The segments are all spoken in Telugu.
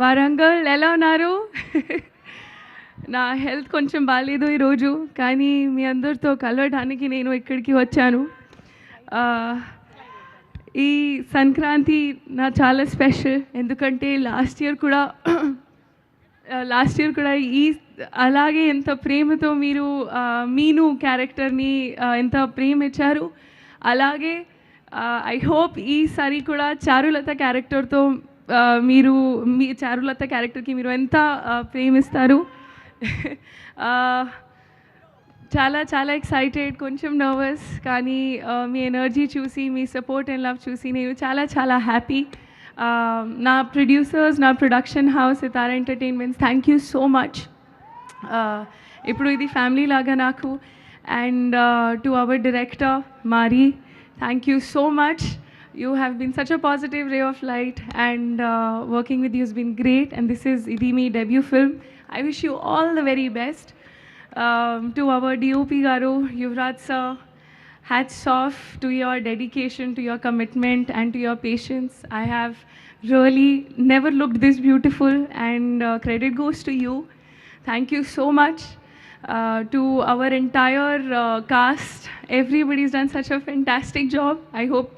వారంగల్ ఎలా ఉన్నారు? నా హెల్త్ కొంచెం బాగాలేదు ఈరోజు, కానీ మీ అందరితో కలవడానికి నేను ఇక్కడికి వచ్చాను. ఈ సంక్రాంతి నా చాలా స్పెషల్, ఎందుకంటే లాస్ట్ ఇయర్ కూడా ఈ అలాగే ఎంత ప్రేమతో మీరు మీను క్యారెక్టర్ని ఎంత ప్రేమ ఇచ్చారు. అలాగే ఐ హోప్ ఈసారి కూడా చారులత క్యారెక్టర్తో మీరు మీ చారులత క్యారెక్టర్కి మీరు ఎంత ప్రేమిస్తారు. చాలా చాలా ఎక్సైటెడ్, కొంచెం నర్వస్, కానీ మీ ఎనర్జీ చూసి, మీ సపోర్ట్ అండ్ లవ్ చూసి నేను చాలా చాలా హ్యాపీ. నా ప్రొడ్యూసర్స్, నా production house Sitara entertainments, thank you so much. ఇప్పుడు ఇది ఫ్యామిలీ లాగా నాకు. And to our director Mari, thank you so much. You have been such a positive ray of light, and working with you has been great. And this is Idimi debut film. I wish you all the very best. To our DOP Garu, Yuvraj sir, hats off to your dedication, to your commitment, and to your patience. I have really never looked this beautiful, and credit goes to you. Thank you so much. To our entire cast, everybody's done such a fantastic job. I hope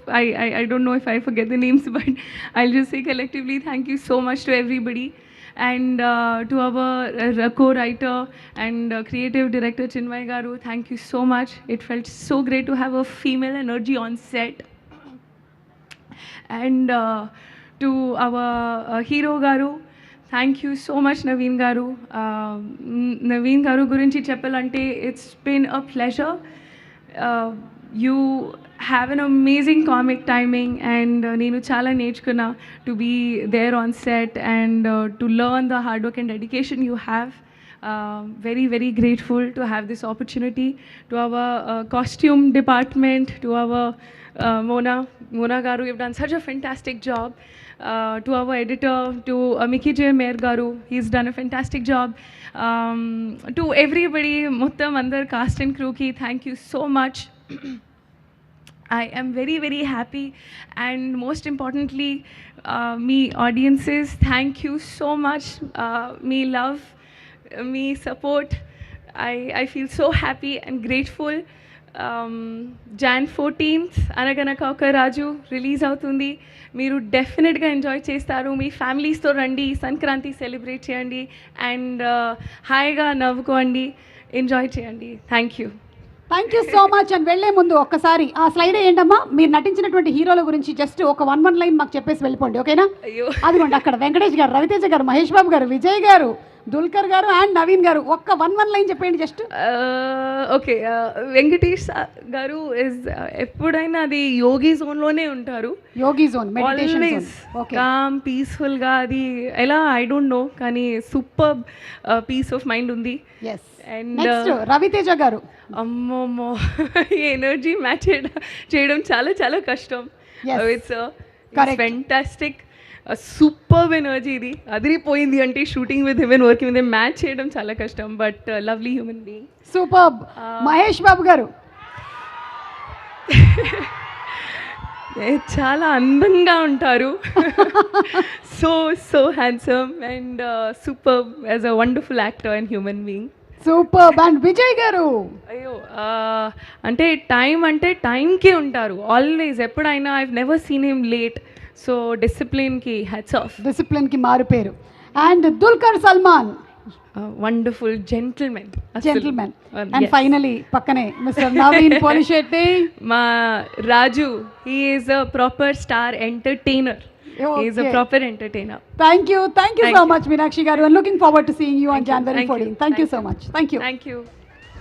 I don't know if I forget the names, but I'll just say collectively thank you so much to everybody. And to our co-writer and creative director Chinmay Garu, thank you so much. It felt so great to have a female energy on set. And to our hero Garu, thank you so much Naveen garu. Naveen garu గురించి చెప్పాలంటే it's been a pleasure. You have an amazing comic timing, and నేను చాలా నేర్చుకున్నా to be there on set and to learn the hard work and dedication you have. Very very grateful to have this opportunity. To our costume department, to our Mona Garu, you've done such a fantastic job. To our editor, to Mickey J. Mayer Garu, he's done a fantastic job. To everybody, Muttam Andar cast and crew ki, thank you so much. I am very very happy, and most importantly, me audiences, thank you so much. Me love, me support. I feel so happy and grateful. Jan 14th అనగనక ఒక రాజు రిలీజ్ అవుతుంది. మీరు డెఫినెట్గా ఎంజాయ్ చేస్తారు. మీ ఫ్యామిలీస్తో రండి, సంక్రాంతి సెలబ్రేట్ చేయండి, అండ్ హాయిగా నవ్వుకోండి, ఎంజాయ్ చేయండి. Thank you so much. And వెళ్లే ముందు ఒక్కసారి ఆ స్లైడ్ ఏంటమ్మా, మీరు నటించినటువంటి హీరోల గురించి జస్ట్ ఒక వన్ లైన్ మాకు చెప్పేసి వెళ్ళిపోండి, ఓకేనా? అయ్యో, అదిగోండి అక్కడ వెంకటేష్ గారు, రవితేజ గారు, మహేష్ బాబు గారు, విజయ్ గారు, దుల్కర్ గారు అండ్ నవీన్ గారు. ఒక్క వన్ లైన్ చెప్పండి జస్ట్. ఓకే, వెంకటేష్ గారు ఇస్ ఎప్పుడైనా అది యోగి జోన్లోనే ఉంటారు. యోగి జోన్, ఆల్వేస్ కామ్ పీస్ఫుల్గా. అది ఎలా ఐ డోంట్ నో, కానీ సూపర్ పీస్ ఆఫ్ మైండ్ ఉంది. అండ్ రవితేజ గారు, అమ్మమ్మో, ఎనర్జీ మ్యాచ్ చేయడం చాలా చాలా కష్టం. It's fantastic, super energy. ఇది అదిరిపోయింది అంటే shooting with him and working with him match చేయడం చాలా కష్టం, but lovely human being. Super. Mahesh Babu గారు చాలా అందంగా ఉంటారు. So handsome and super as a wonderful actor and human being. Super. And Vijay గారు, అయ్యో, అంటే టైంకే ఉంటారు ఆల్వేస్, ఎప్పుడైనా. I never seen him late. So డిసిప్లిన్కి హ్యాట్స్ ఆఫ్. డిసిప్లిన్కి మారు పేరు. And Dulquer Salmaan, wonderful gentlemen. And finally పక్కనే మిస్టర్ నవీన్ పోలిశెట్టి, మా Raju. He is a proper star entertainer. He is a proper entertainer. Thank you so much, Meenakshi garu. I'm looking forward to seeing you on January 14th. Thank you so much. Thank you.